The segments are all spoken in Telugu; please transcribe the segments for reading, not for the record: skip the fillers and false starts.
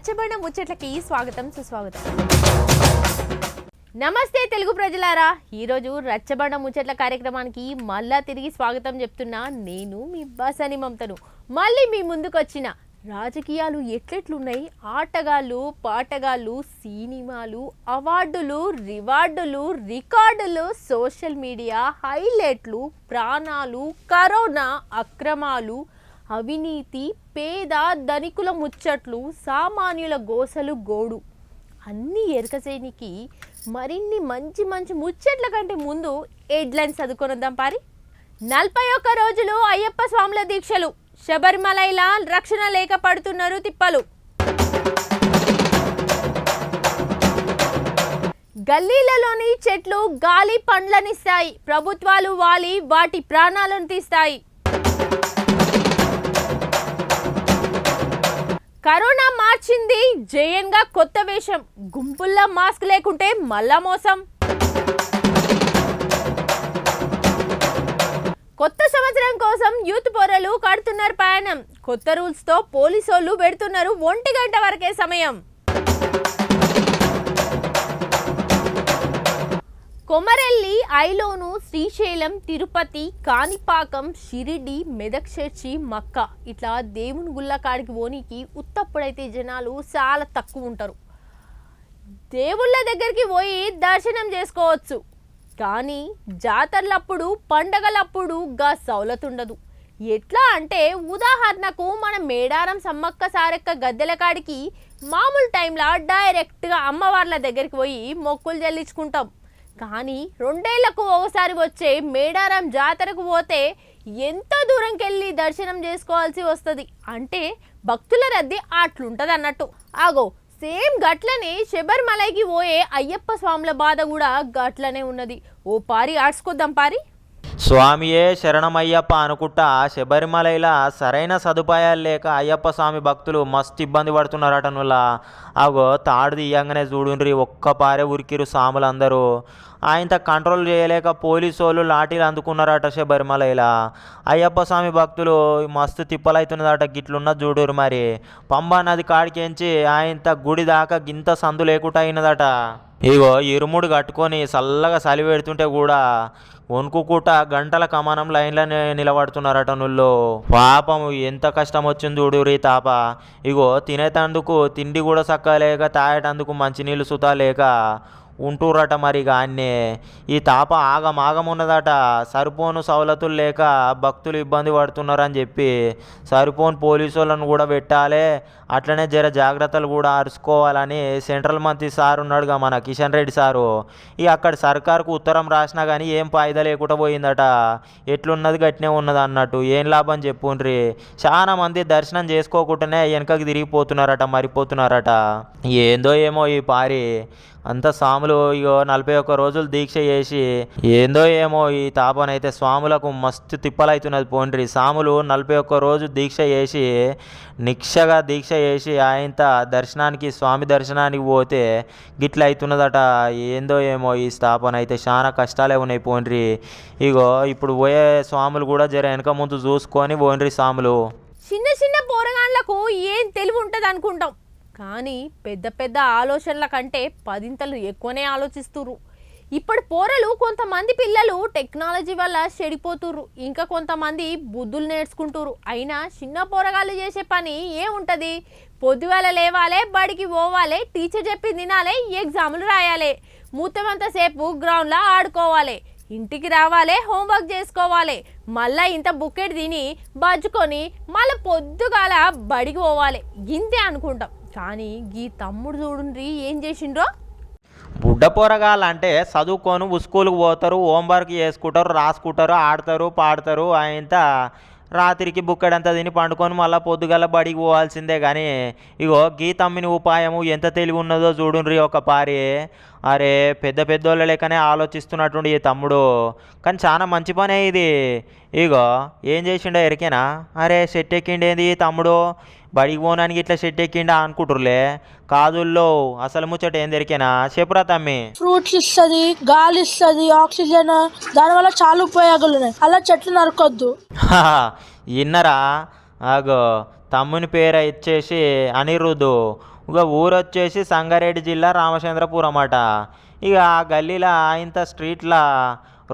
రచ్చబండ ముచ్చట్లకి స్వాగతం సుస్వాగతం. నమస్తే తెలుగు ప్రజలారా, ఈరోజు రచ్చబండ ముచ్చట్ల కార్యక్రమానికి మళ్ళా తిరిగి స్వాగతం చెప్తున్నా. నేను మీ బాసాని మమతను మళ్ళీ మీ ముందుకు వచ్చిన. రాజకీయాలు ఎట్లెట్లున్నాయి, ఆటగాళ్ళు పాటగాళ్ళు, సినిమాలు, అవార్డులు, రివార్డులు, రికార్డులు, సోషల్ మీడియా హైలైట్లు, ప్రాణాలు, కరోనా, అక్రమాలు, అవినీతి, పేద ధనికుల ముచ్చట్లు, సామాన్యుల గోసలు గోడు అన్నీ ఎరకసేనికి మరిన్ని మంచి మంచి ముచ్చట్ల కంటే ముందు హెడ్లైన్స్ చదువుకొనిద్దాం పారి. 41 రోజులు అయ్యప్ప స్వాముల దీక్షలు, శబరిమలైలా రక్షణ లేక పడుతున్నారు తిప్పలు. గల్లీలలోని చెట్లు గాలి పండ్లనిస్తాయి, ప్రభుత్వాలు వాలి వాటి ప్రాణాలను తీస్తాయి. కరోనా మార్చింది జయన్గా కొత్త వేషం, గుంపుల్లో మాస్క్ లేకుంటే మళ్ళా మోసం. కొత్త సంవత్సరం కోసం యూత్ పోరలు కడుతున్నారు ప్రయాణం, కొత్త రూల్స్తో పోలీసోళ్ళు పెడుతున్నారు 1 గంట వరకే సమయం. కొమరెల్లి, ఐలోను, శ్రీశైలం, తిరుపతి, కాణిపాకం, షిరిడి, మెదక్ చర్చి, మక్కా ఇట్లా దేవుని గుళ్ళ కాడికి పోనీకి ఉత్తప్పుడైతే జనాలు చాలా తక్కువ ఉంటారు. దేవుళ్ళ దగ్గరికి పోయి దర్శనం చేసుకోవచ్చు, కానీ జాతరలప్పుడు పండగలప్పుడు గా సౌలత్ ఉండదు. ఎట్లా అంటే ఉదాహరణకు మన మేడారం సమ్మక్క సారక్క గద్దెల కాడికి మామూలు టైంలో డైరెక్ట్గా అమ్మవార్ల దగ్గరికి పోయి మొక్కులు చెల్లించుకుంటాం. కానీ 2 ఏళ్లకు ఒకసారి వచ్చే మేడారం జాతరకు పోతే ఎంతో దూరంకి వెళ్ళి దర్శనం చేసుకోవాల్సి వస్తుంది. అంటే భక్తుల రద్దీ అట్లుంటుంది అన్నట్టు. ఆగో సేమ్ గట్లనే శబరిమలైకి పోయే అయ్యప్ప స్వాముల బాధ కూడా గట్లనే ఉన్నది. ఓ పారి ఆడ్చుకొద్దాం పారి. స్వామియే శరణమయ్యప్ప అనుకుంటా శబరిమలైలా సరైన సదుపాయాలు లేక అయ్యప్ప స్వామి భక్తులు మస్తు ఇబ్బంది పడుతున్నారట. నుల్లా అగో తాడు తీయంగానే చూడుండ్రి ఒక్క పారే ఉరికిరు సాములందరూ. ఆయనతో కంట్రోల్ చేయలేక పోలీసు వాళ్ళు లాఠీలు అందుకున్నారట శబరిమలైలా. అయ్యప్ప స్వామి భక్తులు మస్తు తిప్పలవుతున్నదట. గిట్లున్నది చూడురు మరి. పంబా నది కాడికించి ఆయనతో గుడి దాకా గింత సందు లేకుండా అయినదట. ఇగో ఇరుముడు కట్టుకొని చల్లగా చలి పెడుతుంటే కూడా వణుకుకుంట గంటల కమానం లైన్లో నిలబడుతున్నారట నుల్లో. పాపం ఎంత కష్టం వచ్చింది చూడురి తాప. ఇగో తినేటందుకు తిండి కూడా చక్కగా లేక, తాగేటందుకు మంచినీళ్ళు సుతా లేక ఉంటురట. మరి అన్నే ఈ తాప ఆగమాగం ఉన్నదట. సరిపోను సవలతులు లేక భక్తులు ఇబ్బంది పడుతున్నారని చెప్పి సరిపోను పోలీసు వాళ్ళను కూడా పెట్టాలి, అట్లనే జర జాగ్రత్తలు కూడా అరుచుకోవాలని సెంట్రల్ మంత్రి సార్ ఉన్నాడుగా మన కిషన్ రెడ్డి సారు. ఇక అక్కడ సర్కారుకు ఉత్తరం రాసినా కానీ ఏం ఫాయిదా లేకుండా పోయిందట. ఎట్లున్నది గట్టినే ఉన్నది అన్నట్టు. ఏం లాభం చెప్పుండ్రి. చాలా మంది దర్శనం చేసుకోకుండానే వెనకకి తిరిగిపోతున్నారట, మరిపోతున్నారట. ఏందో ఏమో ఈ పారి అంత స్వాములు ఇగో 41 రోజులు దీక్ష చేసి ఏందో ఏమో ఈ తాపనైతే స్వాములకు మస్తు తిప్పలవుతున్నది. పోండ్రి స్వాములు 41 రోజు దీక్ష చేసి నిక్షగా దీక్ష చేసి ఆయనత దర్శనానికి స్వామి దర్శనానికి పోతే గిట్ల అవుతున్నదట. ఏందో ఏమో ఈ స్థాపన అయితే చాలా కష్టాలే ఉన్నాయి. పోండ్రి ఇగో ఇప్పుడు పోయే స్వాములు కూడా జర వెనక ముందు చూసుకొని పోండ్రి స్వాములు. చిన్న చిన్న పోరగాళ్లకు ఏం తెలివి ఉంటుంది అనుకుంటాం, కానీ పెద్ద పెద్ద ఆలోచనల కంటే 10 ఎక్కువనే ఆలోచిస్తుర్రు. ఇప్పుడు పోరలు కొంతమంది పిల్లలు టెక్నాలజీ వల్ల చెడిపోతుర్రు, ఇంకా కొంతమంది బుద్ధులు నేర్చుకుంటుర్రు. అయినా చిన్న పోరగాళ్ళు చేసే పని ఏముంటుంది? పొద్దువేళ లేవాలి, బడికి పోవాలి, టీచర్ చెప్పింది తినాలి, ఎగ్జాములు రాయాలి, మూతమంతసేపు గ్రౌండ్లో ఆడుకోవాలి, ఇంటికి రావాలి, హోంవర్క్ చేసుకోవాలి, మళ్ళీ ఇంత బుక్కెట్ తిని బజ్జుకొని మళ్ళీ పొద్దుగాల బడికి పోవాలి. ఇంతే అనుకుంటాం. కానీ ఈ తమ్ముడు చూడుండ్రి ఏం చేసిండ్రో. బుడ్డ పోరగాళ్ళంటే చదువుకొని స్కూల్కి పోతారు, హోంవర్క్ చేసుకుంటారు, రాసుకుంటారు, ఆడతారు, పాడతారు. ఆయనంత రాత్రికి బుక్కడంతా తిని పండుకొని మళ్ళీ పొద్దుగల బడికి పోవాల్సిందే. కానీ ఇగో గీ తమ్మిని ఉపాయము ఎంత తెలివి ఉన్నదో చూడుండ్రి ఒక పారి. అరే పెద్ద పెద్దోళ్ళ లెక్కనే ఆలోచిస్తున్నట్టుండి ఈ తమ్ముడు. కానీ చాలా మంచి పనే ఇది. ఇగో ఏం చేసిండో ఎరికేనా? అరే సెట్ ఎక్కిండేంది తమ్ముడు, బడికి పోనానికి ఇట్లా సెట్ ఎక్కిండా అనుకుంటుర్లే. కాదుల్లో అసలు ముచ్చట ఏం దొరికేనా చెప్పురా తమ్మి. ఫ్రూట్స్ ఇస్తుంది, గాలి ఇస్తుంది, ఆక్సిజన్, దానివల్ల చాలా ఉపయోగాలు ఉన్నాయి. అలా చెట్లు నరకొద్దు. ఇన్నరా? అగో తమ్ముని పేరు ఇచ్చేసి అనిరుద్ధు ఇక ఊరు వచ్చేసి సంగారెడ్డి జిల్లా రామచంద్రపురం అట. ఇక ఆ గల్లీలో ఇంత స్ట్రీట్లా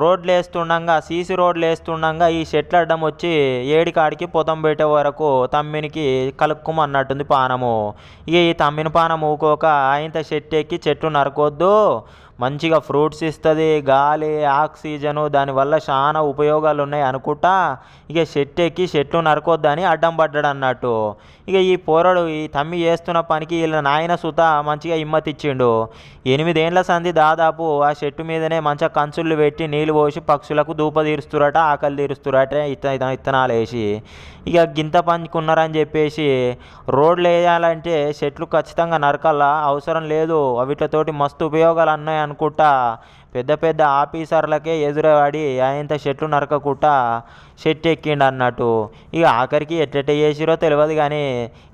రోడ్లు వేస్తుండగా సీసీ రోడ్లు వేస్తుండగా ఈ చెట్ల అడ్డం వచ్చి ఏడికాడికి పొతం పెట్టే వరకు తమ్మినికి కలుక్కుమన్నట్టుంది పానము. ఇక ఈ తమ్మిన పానం ఊకోక ఇంత చెట్టు ఎక్కి చెట్టు నరకొద్దు, మంచిగా ఫ్రూట్స్ ఇస్తుంది, గాలి ఆక్సిజను, దానివల్ల చాలా ఉపయోగాలు ఉన్నాయి అనుకుంటా ఇక చెట్టు ఎక్కి చెట్లు నరకొద్దని అడ్డం పడ్డాడు అన్నట్టు. ఇక ఈ పోరడు ఈ తమ్మి చేస్తున్న పనికి వీళ్ళ నాయన సుత మంచిగా హిమ్మతిచ్చిండు. 8 ఏళ్ల సంధి దాదాపు ఆ చెట్టు మీదనే మంచిగా కంచుళ్ళు పెట్టి నీళ్ళు పోసి పక్షులకు ధూప తీరుస్తురట, ఆకలి తీరుస్తురట ఇత్తనాలు వేసి. ఇక గింత పంచుకున్నారని చెప్పేసి రోడ్లు వేయాలంటే చెట్లు ఖచ్చితంగా నరకాల అవసరం లేదు, వీటితోటి మస్తు ఉపయోగాలు ఉన్నాయి అనుకుంటా పెద్ద పెద్ద ఆఫీసర్లకే ఎదురవాడి ఆయంత చెట్లు నరకకుండా చెట్టు ఎక్కిండు అన్నట్టు. ఇక ఆఖరికి ఎట్టెట్ట చేసిరో తెలియదు కానీ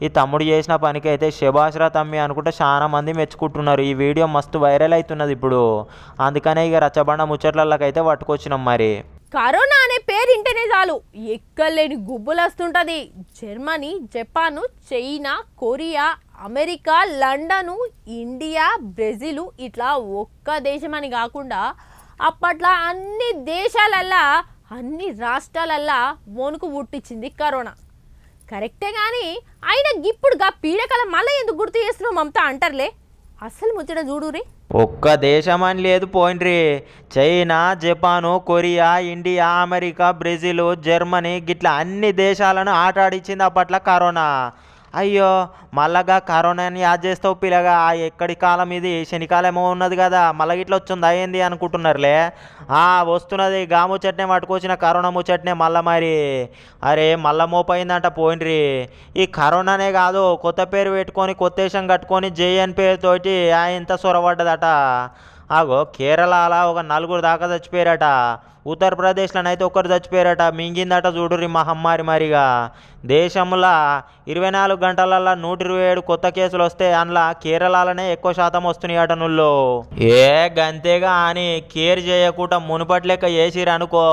ఈ తమ్ముడు చేసిన పనికి అయితే శభాష్రా తమ్మి అనుకుంటే చాలా మంది మెచ్చుకుంటున్నారు. ఈ వీడియో మస్తు వైరల్ అవుతున్నది ఇప్పుడు, అందుకనే ఇక రచ్చబండ ముచ్చట్లకైతే పట్టుకొచ్చినాం. మరి కరోనా అనే పేరు ఇంటేనే చాలు ఎక్కలేని గుబ్బులు వస్తుంటుంది. Germany, Japan, China, Korea, America, London, India, Brazil ఇట్లా ఒక్క దేశమని కాకుండా అప్పట్లో అన్ని దేశాలల్లా అన్ని రాష్ట్రాలల్లా వణుకు పుట్టించింది కరోనా. కరెక్టే కానీ అయినా ఇప్పుడుగా పీడకల మళ్ళీ ఎందుకు గుర్తు చేస్తున్నావు మమతా అంటారులే. అసలు ముచ్చట చూడురి, ఒక్క దేశం అని లేదు పోయిండ్రి, China, Japan, Korea, India, America, Brazil, Germany గిట్లా అన్ని దేశాలను ఆట ఆడిచ్చింది అప్పట్లో కరోనా. అయ్యో మళ్ళగా కరోనాని యాద్ చేస్తావు పిల్లగా, ఎక్కడి కాలం ఇది శనికాలం ఏమో ఉన్నది కదా, మళ్ళీ ఇట్లా వచ్చింది అయ్యింది అనుకుంటున్నారులే. వస్తున్నది గా ముచ్చట్నే పట్టుకొచ్చిన కరోనా ముచ్చట్నే మళ్ళీ. మరి అరే మళ్ళీ మోపైందంట పోయిండ్రి. ఈ కరోనానే కాదు కొత్త పేరు పెట్టుకొని కొత్త దేశం కట్టుకొని జేఎన్ పేరుతోటి ఇంత సొరబడ్డదట. కేరళలో ఒక 4 దాకా చచ్చిపోయారట, ఉత్తరప్రదేశ్లోనైతే ఒకరు చచ్చిపోయారట, మింగిందట చూడుర్రి మహమ్మారి. మరిగా దేశంలో 24 గంటలల్లో 127 కొత్త కేసులు వస్తే అందులో కేరళలోనే ఎక్కువ శాతం వస్తున్నాయి అట. నుళ్ళు గంతేగా అని కేర్ చేయకుండా మునుపట్లెక్క చేసిరు అనుకో,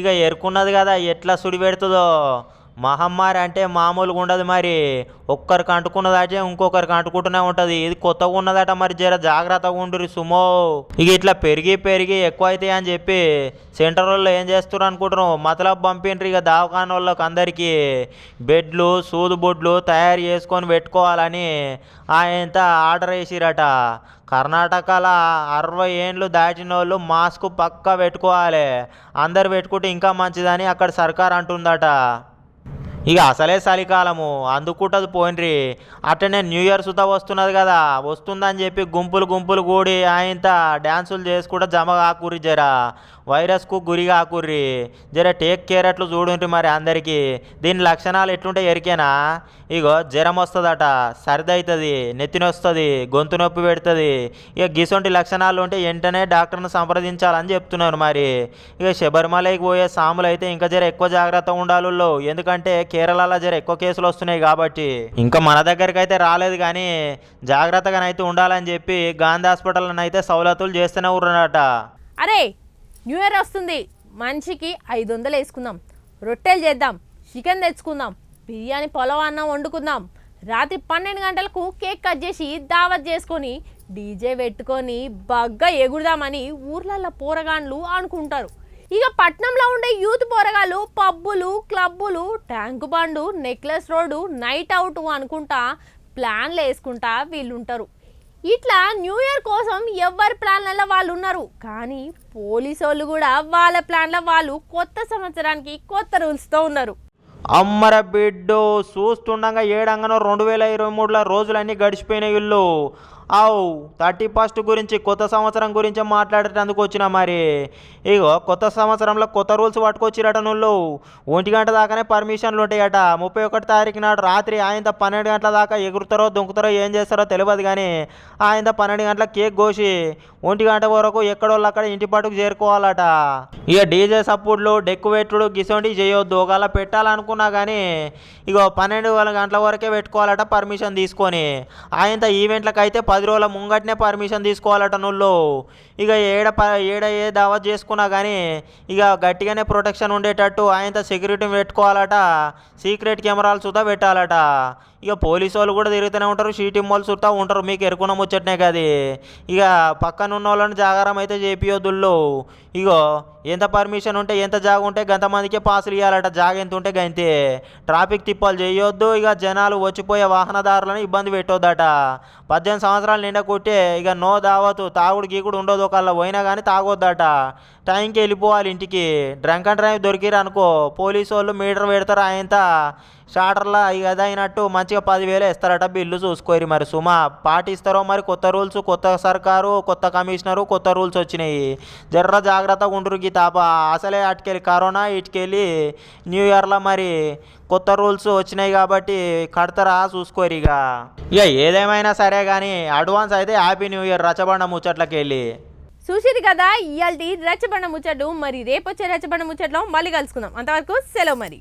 ఇక ఎరుకున్నది కదా ఎట్లా సుడి పెడుతుందో. మహమ్మారి అంటే మామూలుగా ఉండదు, మరి ఒక్కరికి అంటుకున్నదంటే ఇంకొకరికి అంటుకుంటూనే ఉంటుంది. ఇది కొత్తగా ఉన్నదట, మరి జర జాగ్రత్తగా ఉండురి సుమో. ఇక ఇట్లా పెరిగి ఎక్కువ అవుతాయి అని చెప్పి సెంటర్ వాళ్ళు ఏం చేస్తారు అనుకుంటున్నాం, మతలబ్ పంపిండ్రు ఇక దవాఖాన వాళ్ళకి అందరికీ బెడ్లు సూదు బొడ్లు తయారు చేసుకొని పెట్టుకోవాలని ఆయనంత ఆర్డర్ వేసిరట. కర్ణాటకలో 60 ఏండ్లు దాటిన వాళ్ళు మాస్క్ పక్కా పెట్టుకోవాలి, అందరు పెట్టుకుంటే ఇంకా మంచిదని అక్కడ సర్కార్ అంటుందట. ఇక అసలే చలికాలము అందుకుంటుంది పోయిండ్రి. అట్టనే న్యూ ఇయర్ సుతా వస్తున్నది కదా, వస్తుందని చెప్పి గుంపులు కూడి ఆయనంత డ్యాన్సులు చేసుకుంటూ జమ కాకుర్రి, జర వైరస్కు గురి కాకుర్రి, జర టేక్ కేర్ అట్లు చూడుండ్రి. మరి అందరికీ దీని లక్షణాలు ఎట్లుంటే ఎరికేనా, ఇగో జ్వరం వస్తుందట, సర్ది అవుతుంది, నెత్తిని వస్తుంది, గొంతు నొప్పి పెడుతుంది. ఇక గిసొంటి లక్షణాలు ఉంటే వెంటనే డాక్టర్ను సంప్రదించాలని చెప్తున్నారు. మరి ఇక శబరిమలైకి పోయే సాములు అయితే ఇంకా జర ఎక్కువ జాగ్రత్తగా ఉండాలి, ఎందుకంటే కేరళలో జర ఎక్కువ కేసులు వస్తున్నాయి కాబట్టి. ఇంకా మన దగ్గరికి అయితే రాలేదు కానీ జాగ్రత్తగానైతే ఉండాలని చెప్పి గాంధీ హాస్పిటల్ని అయితే సౌలతులు చేస్తూనే ఉన్నారట. అరే న్యూ ఇయర్ వస్తుంది, మనిషికి 500 వేసుకుందాం, రొట్టెలు చేద్దాం, చికెన్ తెచ్చుకుందాం, బిర్యానీ పొలం అన్నం వండుకుందాం, రాత్రి 12 గంటలకు కేక్ కట్ చేసి దావత్ చేసుకొని డీజే పెట్టుకొని బాగా ఎగురుదామని ఊర్లల్లో పోరగాండ్లు అనుకుంటారు. ఇక పట్నంలో ఉండే యూత్ పోరగాళ్ళు పబ్బులు, క్లబ్బులు, ట్యాంకు బండు, నెక్లెస్ రోడ్డు, నైట్ అవుట్ అనుకుంటా ప్లాన్లు వేసుకుంటా వీళ్ళుంటారు. ఇట్లా న్యూ ఇయర్ కోసం ఎవరి ప్లాన్లలో వాళ్ళు ఉన్నారు, కానీ పోలీసు వాళ్ళు కూడా వాళ్ళ ప్లాన్లో వాళ్ళు కొత్త సంవత్సరానికి కొత్త రూల్స్తో ఉన్నారు. అమ్మర బిడ్డు చూస్తుండగా 2023లో రోజులన్నీ గడిచిపోయినాయి. ఇల్లు 31 గురించి కొత్త సంవత్సరం గురించి మాట్లాడేటందుకు వచ్చిన. మరి ఇగో కొత్త సంవత్సరంలో కొత్త రూల్స్ పట్టుకొచ్చిరట. నువ్వు 1 గంట దాకానే పర్మిషన్లు ఉంటాయట. 31 తారీఖు నాడు రాత్రి ఆయన 12 గంటల దాకా ఎగురుతారో దుంకుతారో ఏం చేస్తారో తెలియదు, కానీ ఆయన 12 గంటల కేక్ కోసి 1 గంట వరకు ఎక్కడోళ్ళు అక్కడ ఇంటి పట్టుకు చేరుకోవాలట. ఇక డీజే సప్పుడ్లు డెక్కు పెట్టుడు గిసోంటి చేయొద్దు. ఒకవేళ పెట్టాలనుకున్నా కానీ ఇగో 12 గంటల వరకే పెట్టుకోవాలట పర్మిషన్ తీసుకొని. ఆయన ఈవెంట్లకు అయితే 10 రోజుల ముంగటనే పర్మిషన్ తీసుకోవాలట. నువ్వు ఇక ఏడ ఏ దావత్ చేసుకున్నా కానీ ఇక గట్టిగానే ప్రొటెక్షన్ ఉండేటట్టు ఆయన సెక్యూరిటీ పెట్టుకోవాలట, సీక్రెట్ కెమెరాలు సుతా పెట్టాలట. ఇక పోలీసు వాళ్ళు కూడా తిరుగుతూనే ఉంటారు, షీటింగ్ వాళ్ళు చుట్టా ఉంటారు. మీకు ఎరుకున్న ముచ్చట్నే కది. ఇక పక్కన ఉన్న వాళ్ళని జాగారం అయితే చేపియొద్దుల్లో. ఇగో ఎంత పర్మిషన్ ఉంటే ఎంత జాగ ఉంటే గంతమందికే పాసులు ఇవ్వాలట. జాగ ఎంత ఉంటే గంతే. ట్రాఫిక్ తిప్పాలు చేయొద్దు. ఇక జనాలు వచ్చిపోయే వాహనదారులను ఇబ్బంది పెట్టొద్దట. 18 సంవత్సరాలు నిండా కొట్టే ఇక నో దావతు, తాగుడు గీకుడు ఉండదు. ఒకళ్ళ పోయినా కానీ తాగొద్దట. టైంకి వెళ్ళిపోవాలి ఇంటికి. డ్రంక్ అండ్ డ్రైవ్ దొరికిరు అనుకో పోలీసు వాళ్ళు మీటర్ పెడతారు. ఆయన షార్టర్లా ఇక అదైనట్టు మంచిగా 10,000 ఇస్తారట. బిల్లు చూసుకోరు మరి సుమా. పాటిస్తారో మరి కొత్త రూల్స్, కొత్త సర్కారు, కొత్త కమిషనరు, కొత్త రూల్స్ వచ్చినాయి. జర్ర జాగ్రత్తగా ఉంటురు గీ తాప. అసలే అటుకెళ్ళి కరోనా, ఇటుకెళ్ళి న్యూ ఇయర్లో మరి కొత్త రూల్స్ వచ్చినాయి కాబట్టి కడతారా చూసుకోరు. ఇక ఏదేమైనా సరే కానీ అడ్వాన్స్ అయితే హ్యాపీ న్యూ ఇయర్ రచ్చబండ ముచ్చట్లకి వెళ్ళి. చూసిరు కదా ఇయాల్టి రచ్చబండ ముచ్చట్లు. మరి రేపొచ్చే రచ్చబండ ముచ్చట్లో మళ్ళీ కలుసుకుందాం. అంతవరకు సెలవు మరి.